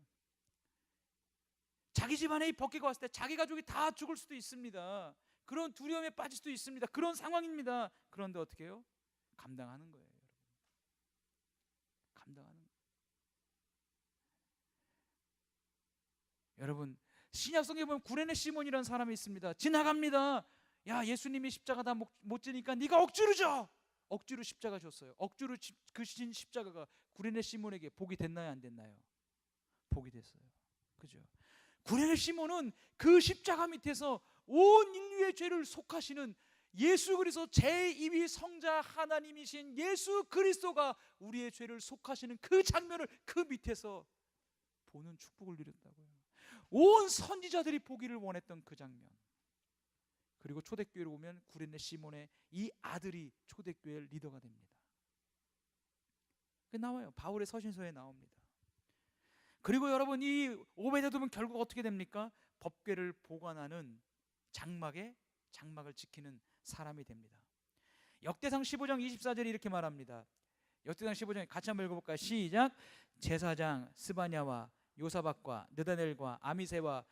[SPEAKER 1] 자기 집안에 이 법궤가 왔을 때 자기 가족이 다 죽을 수도 있습니다. 그런 두려움에 빠질 수도 있습니다. 그런 상황입니다. 그런데 어떻게 해요? 감당하는 거예요. 여러분. 감당하는 거예요. 여러분, 신약성경에 보면 구레네 시몬이라는 사람이 있습니다. 지나갑니다. 야, 예수님이 십자가 다 못 지니까 네가 억지로 져. 억지로 십자가 줬어요. 억지로 그 진 십자가가 구레네 시몬에게 복이 됐나요, 안 됐나요? 복이 됐어요. 그죠? 구레네 시몬은 그 십자가 밑에서 온 인류의 죄를 속하시는 예수 그리스도 제2위 성자 하나님이신 예수 그리스도가 우리의 죄를 속하시는 그 장면을 그 밑에서 보는 축복을 누렸다고요. 온 선지자들이 보기를 원했던 그 장면. 그리고 초대교회로 오면 구레네 시몬의 이 아들이 초대교회의 리더가 됩니다. 그게 나와요. 바울의 서신서에 나옵니다. 그리고 여러분, 이 오베데돔은 결국 어떻게 됩니까? 법궤를 보관하는 장막을 지키는 사람이 됩니다. 역대상 15장 24절에 이렇게 말합니다. 역대상 15장 같이 한번 읽어볼까요? 시작. 제사장 스바냐와 요사박과 느다넬과 아미세와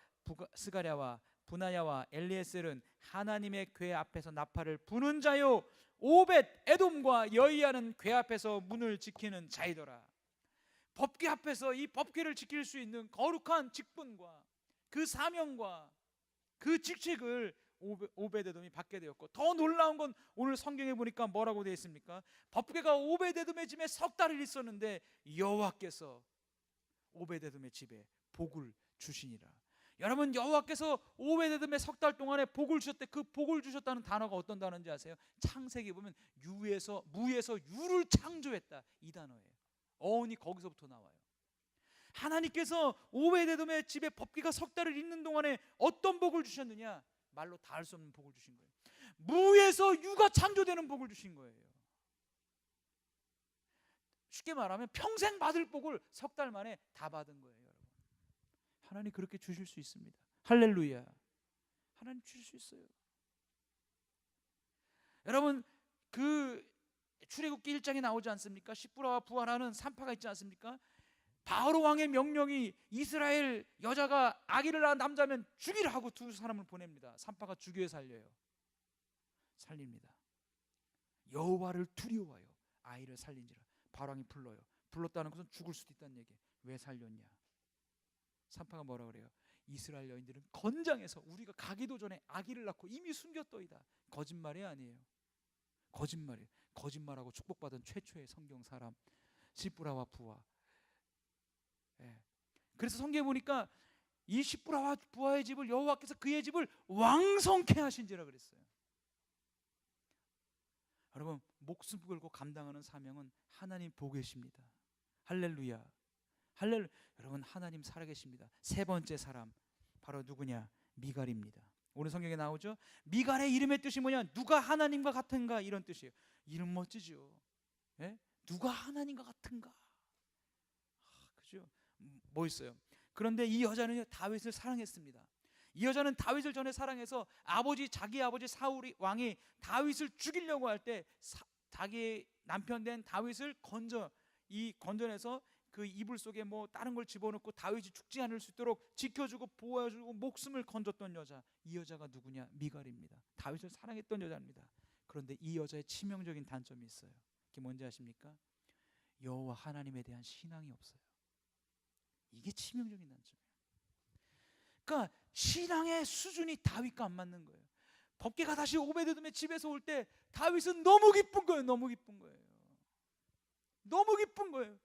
[SPEAKER 1] 스가랴와 분하야와 엘리에셀은 하나님의 궤 앞에서 나팔을 부는 자요 오벳 에돔과 여이야는 궤 앞에서 문을 지키는 자이더라. 법궤 앞에서 이 법궤를 지킬 수 있는 거룩한 직분과 그 사명과 그 직책을 오베데돔이 받게 되었고, 더 놀라운 건 오늘 성경에 보니까 뭐라고 되어 있습니까? 법궤가 오베데돔의 집에 석 달을 있었는데 여호와께서 오베데돔의 집에 복을 주시니라. 여러분, 여호와께서 오베데돔의 석 달 동안에 복을 주셨대. 그 복을 주셨다는 단어가 어떤 단어인지 아세요? 창세기 보면 무에서 유를 창조했다, 이 단어예요. 어원이 거기서부터 나와요. 하나님께서 오베데돔의 집에 법궤가 석 달을 있는 동안에 어떤 복을 주셨느냐? 말로 다 할 수 없는 복을 주신 거예요. 무에서 유가 창조되는 복을 주신 거예요. 쉽게 말하면 평생 받을 복을 석 달 만에 다 받은 거예요. 여러분, 하나님 그렇게 주실 수 있습니다. 할렐루야. 하나님 주실 수 있어요. 여러분, 그 출애굽기 1장에 나오지 않습니까? 십부라와 부하라는 산파가 있지 않습니까? 바로 왕의 명령이 이스라엘 여자가 아기를 낳은 남자면 죽이라 하고 두 사람을 보냅니다. 산파가 죽여 살려요. 살립니다. 여호와를 두려워하여 아이를 살린지라. 바로 왕이 불러요. 불렀다는 것은 죽을 수도 있다는 얘기예요. 왜 살렸냐? 산파가 뭐라 그래요? 이스라엘 여인들은 건장해서 우리가 가기도 전에 아기를 낳고 이미 숨겼더이다. 거짓말이 아니에요. 거짓말이에요. 거짓말하고 축복받은 최초의 성경 사람 십부라와 부하. 예. 그래서 성경에 보니까 이 십부라와 부하의 집을 여호와께서 그의 집을 왕성케 하신지라 그랬어요. 여러분, 목숨 걸고 감당하는 사명은 하나님 보고 계십니다. 할렐루야. 할렐루야. 여러분, 하나님 살아계십니다. 세 번째 사람 바로 누구냐? 미갈입니다. 오늘 성경에 나오죠. 미갈의 이름의 뜻이 뭐냐? 누가 하나님과 같은가, 이런 뜻이에요. 이름 멋지죠. 예? 누가 하나님과 같은가? 그죠? 멋있어요. 그런데 이 여자는 다윗을 사랑했습니다. 이 여자는 다윗을 전에 사랑해서 자기 아버지 사울 왕이 다윗을 죽이려고 할 때 자기의 남편 된 다윗을 건져내서 그 이불 속에 뭐 다른 걸 집어넣고 다윗이 죽지 않을 수 있도록 지켜주고 보호해주고 목숨을 건졌던 여자. 이 여자가 누구냐? 미갈입니다. 다윗을 사랑했던 여자입니다. 그런데 이 여자의 치명적인 단점이 있어요. 그게 뭔지 아십니까? 여호와 하나님에 대한 신앙이 없어요. 이게 치명적인 단점이에요. 그러니까 신앙의 수준이 다윗과 안 맞는 거예요. 법궤가 다시 오베데돔의 집에서 올 때 다윗은 너무 기쁜 거예요. 너무 기쁜 거예요. 너무 기쁜 거예요.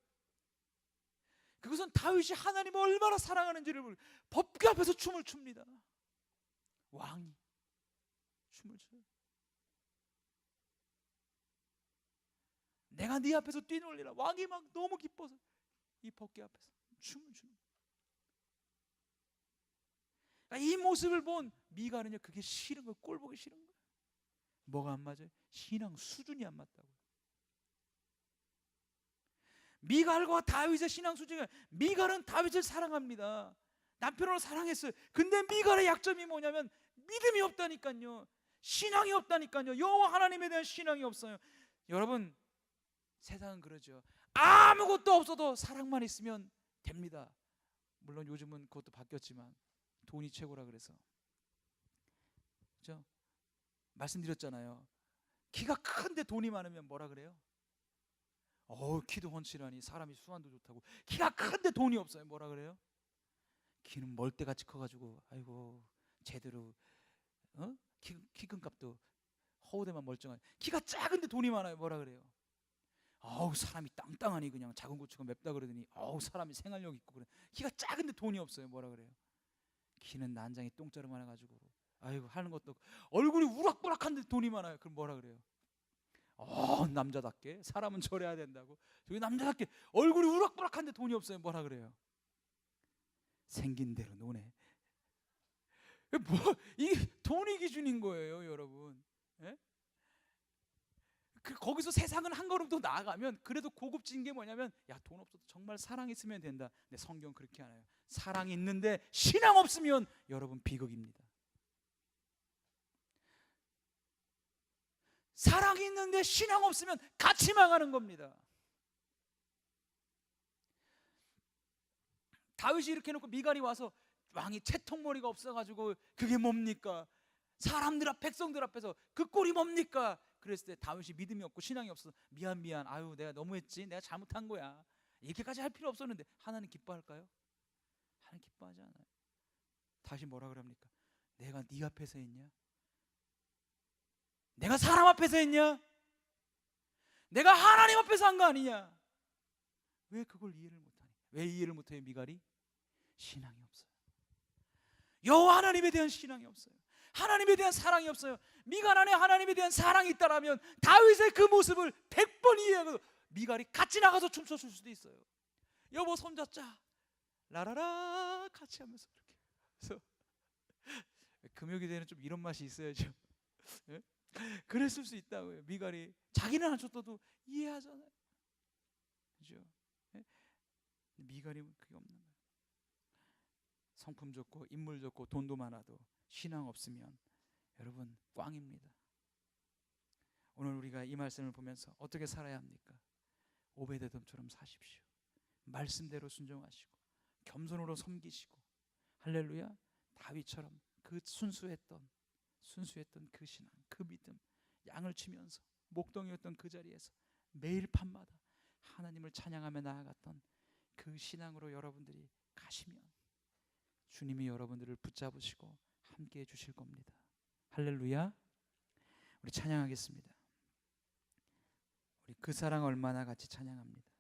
[SPEAKER 1] 그것은 다윗이 하나님을 얼마나 사랑하는지를 법궤 앞에서 춤을 춥니다. 왕이 춤을 춰요. 내가 네 앞에서 뛰놀리라. 왕이 막 너무 기뻐서 이 법궤 앞에서 춤을 추는. 그러니까 이 모습을 본 미갈은요, 그게 싫은 거예요. 꼴 보기 싫은 거예요. 뭐가 안 맞아요? 신앙 수준이 안 맞다고. 미갈과 다윗의 신앙 수준이, 미갈은 다윗을 사랑합니다. 남편을 사랑했어요. 근데 미갈의 약점이 뭐냐면 믿음이 없다니까요. 신앙이 없다니까요. 여호와 하나님에 대한 신앙이 없어요. 여러분, 세상은 그러죠. 아무것도 없어도 사랑만 있으면 됩니다. 물론 요즘은 그것도 바뀌었지만 돈이 최고라 그래서. 그렇죠? 말씀드렸잖아요. 키가 큰데 돈이 많으면 뭐라 그래요? 키도 훤칠하니 사람이 수완도 좋다고. 키가 큰데 돈이 없어요. 뭐라 그래요? 키는 멀대같이 커가지고 아이고 제대로 키 큰 값도 허우대만 멀쩡하니. 키가 작은데 돈이 많아요. 뭐라 그래요? 사람이 땅땅하니 그냥 작은 고추가 맵다 그러더니 사람이 생활력 있고 그래. 키가 작은데 돈이 없어요. 뭐라 그래요? 키는 난장이 똥자루만 해가지고 아이고 하는 것도 없고. 얼굴이 우락부락한데 돈이 많아요. 그럼 뭐라 그래요? 남자답게 사람은 저래야 된다고. 저기 남자답게 얼굴이 우락부락한데 돈이 없어요. 뭐라 그래요? 생긴 대로 노네. 이 돈이 기준인 거예요, 여러분. 예? 거기서 세상은 한 걸음 더 나아가면 그래도 고급진 게 뭐냐면, 야, 돈 없어도 정말 사랑 있으면 된다. 근데 성경 그렇게 안 해요. 사랑이 있는데 신앙 없으면 여러분 비극입니다. 사랑이 있는데 신앙 없으면 같이 망하는 겁니다. 다윗이 이렇게 해놓고 미갈이 와서, 왕이 채통머리가 없어가지고 그게 뭡니까? 사람들 앞, 백성들 앞에서 그 꼴이 뭡니까? 그랬을 때 다윗이 믿음이 없고 신앙이 없어서 미안 아유 내가 너무했지, 내가 잘못한 거야, 이렇게까지 할 필요 없었는데 하나님 기뻐할까요? 하나님 기뻐하지 않아요. 다시 뭐라 그럽니까? 내가 네 앞에서 했냐? 내가 사람 앞에서 했냐? 내가 하나님 앞에서 한 거 아니냐? 왜 그걸 이해를 못하니? 왜 이해를 못해요? 미갈이 신앙이 없어요. 여호와 하나님에 대한 신앙이 없어요. 하나님에 대한 사랑이 없어요. 미갈 안에 하나님에 대한 사랑이 있다라면 다윗의 그 모습을 100번 이해하고 미갈이 같이 나가서 춤췄을 수도 있어요. 여보 손잡자 라라라 같이 하면서 이렇게. 그래서 금요기도에는 좀 이런 맛이 있어야죠. 네? 그랬을 수 있다고요. 미갈이 자기는 안 줬어도 이해하잖아요. 그죠? 네? 미갈이 그게 없는 거예요. 성품 좋고 인물 좋고 돈도 많아도 신앙 없으면 여러분 꽝입니다. 오늘 우리가 이 말씀을 보면서 어떻게 살아야 합니까? 오베데돔처럼 사십시오. 말씀대로 순종하시고 겸손으로 섬기시고, 할렐루야, 다윗처럼 그 순수했던 그 신앙, 그 믿음, 양을 치면서 목동이었던 그 자리에서 매일 밤마다 하나님을 찬양하며 나아갔던 그 신앙으로 여러분들이 가시면 주님이 여러분들을 붙잡으시고 함께 해주실 겁니다. 할렐루야. 우리 찬양하겠습니다. 우리 그 사랑 얼마나 같이 찬양합니다.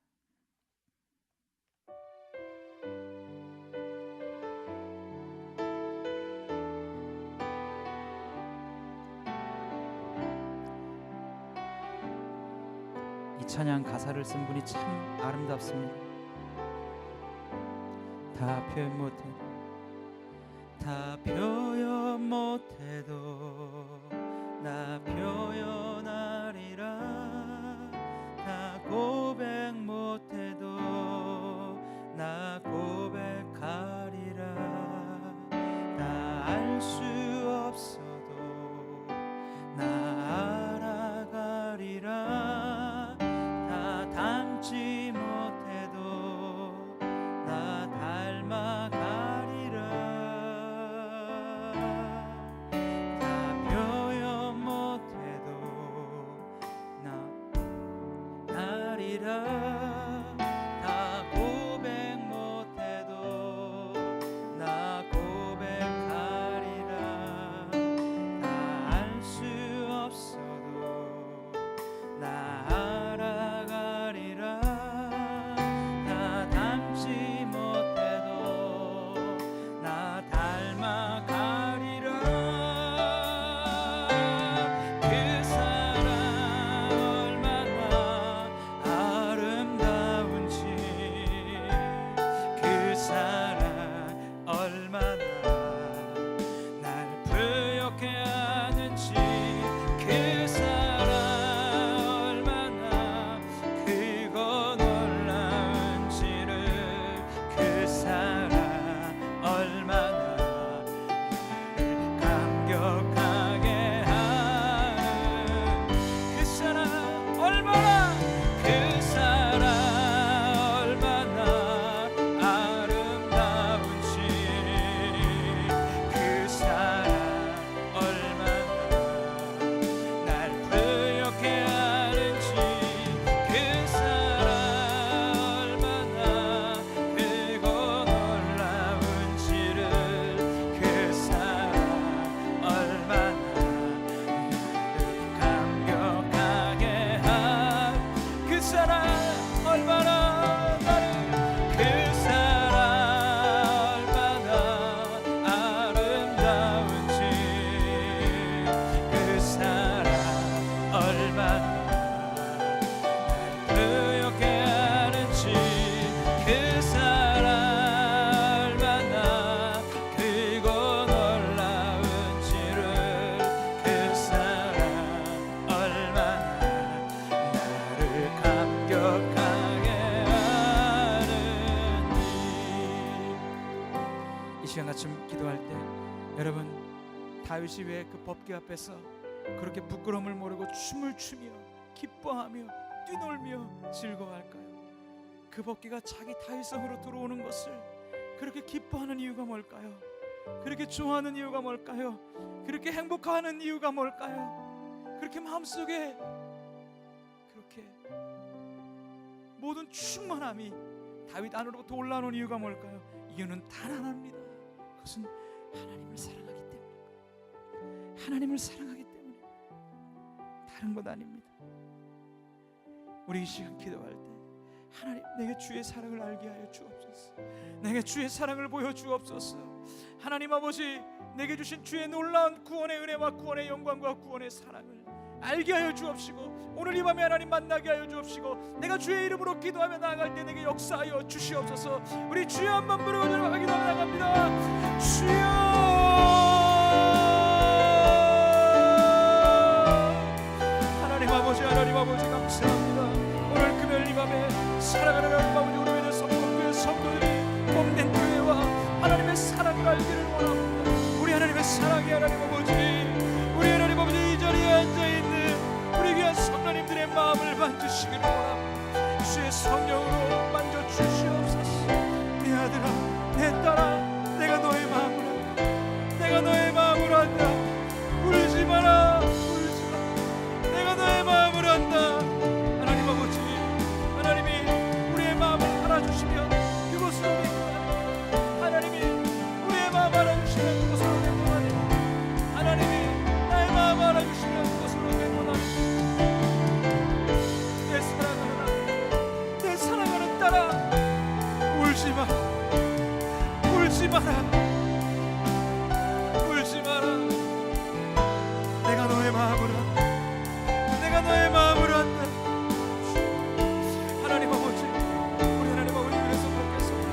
[SPEAKER 1] 이 찬양 가사를 쓴 분이 참 아름답습니다. 다 표현 못해 다 표현 못해도 나 표현하리라. 다 고백 못해도 나 고백하리라. 다 알 수 없어도 나 알아가리라. 다 닮지 못해도 나 닮아가리라. 다 사랑 얼마나 나를 그 사랑 얼마나 아름다운지 그 사랑 얼마나 그렇게 하는지 그 사랑 얼마나 크고 놀라운지를 그 사랑 얼마나 나를 감격하게 하는지. 이 시간 아침 기도할 때 여러분 다윗이 왜 그 법궤 앞에서 그렇게 부끄러움을 모르고 춤을 추며 기뻐하며 뛰놀며 즐거워할까요? 그 법궤가 자기 다윗성으로 들어오는 것을 그렇게 기뻐하는 이유가 뭘까요? 그렇게 좋아하는 이유가 뭘까요? 그렇게 행복하는 이유가 뭘까요? 그렇게 마음속에 그렇게 모든 충만함이 다윗 안으로부터 올라오는 이유가 뭘까요? 이유는 단 하나입니다. 그것은 하나님을 사랑하기 때문에, 하나님을 사랑하기 때문에, 다른 것 아닙니다. 우리 이 시간 기도할 때 하나님, 내게 주의 사랑을 알게 하여 주옵소서. 내게 주의 사랑을 보여 주옵소서. 하나님 아버지, 내게 주신 주의 놀라운 구원의 은혜와 구원의 영광과 구원의 사랑을 알게 하여 주옵시고, 오늘 이 밤에 하나님 만나게 하여 주옵시고, 내가 주의 이름으로 기도하며 나아갈 때 내게 역사하여 주시옵소서. 우리 주여 한번 부르고 기도하며 나갑니다. 주여, 하나님 아버지 감사합니다. 오늘 금요일 이 밤에 사랑하는 하나님 아버지, 우리 교회 성도교회 성도들이 봄된 교회와 하나님의 사랑을 알기를 원합니다. 우리 하나님의 사랑이 하나님 아버지, 우리 하나님 아버지 이 자리에 앉아있는 우리 귀한 성도님들의 마음을 만지시기를 원합니다. 주의 성령으로 만져주시옵소서. 내 아들아, 내 딸아, 내가 너의 마음을 안다. 내가 너의 마음을 안다. 울지 마라, 울지 마라. 내가 너의 마음을 안다. 하나님 아버지, 하나님이 우리의 마음을 알아주시면 그곳으로 행동하니, 하나님이 우리의 마음 알아주시면 그곳으로 행동하니, 하나님이 나의 마음 알아주시면 그곳으로 행동하니, 내 사랑하는 아들, 내 사랑하는 딸아, 울지 마라, 울지 마라, 울지 마라. 내가 너의 마음을 안다. 내가 너의 마음을 안다. 하나님 아버지, 우리 하나님 아버지 그래서 복겠습니다.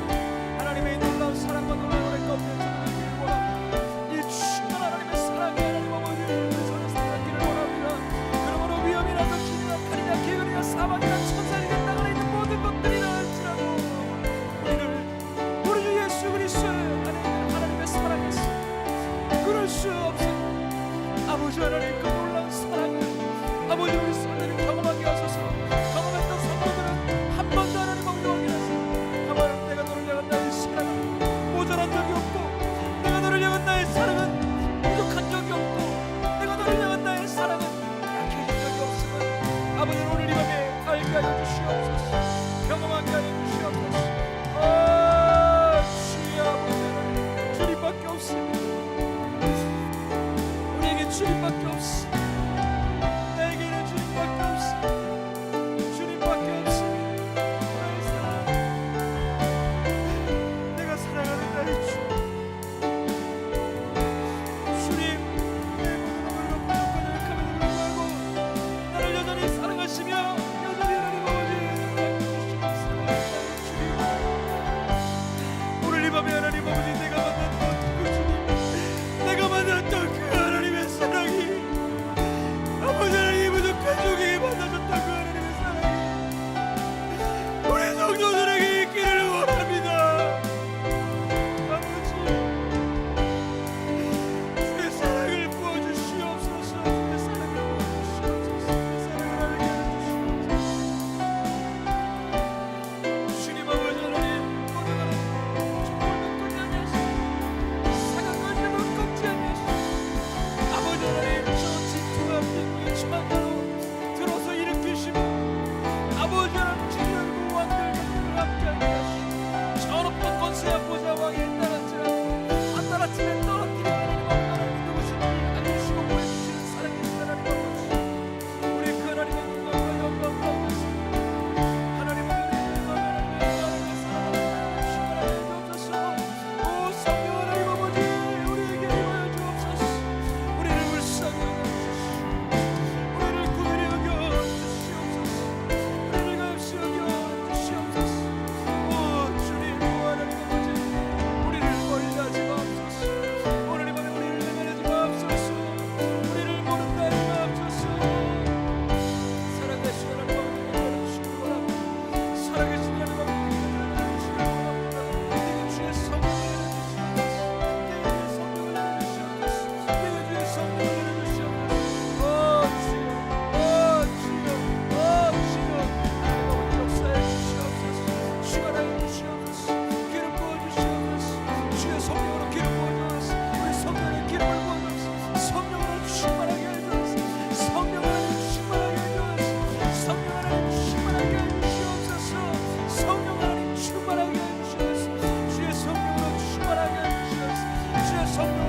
[SPEAKER 1] 하나님의 놀라운 사랑과 놀라운 은혜 가운데 저들에게 원합니다. 이 충만한 하나님의 사랑이 하나님 아버지 저를 살아가기를 원합니다. 그러므로 위험이나 적신이나 칼이나 계근이나 사망이나 천사이나 땅 안에 있는 모든 것들이나 할지라도 우리를 우리 주 예수 그리스도의 하나님의
[SPEAKER 2] 성령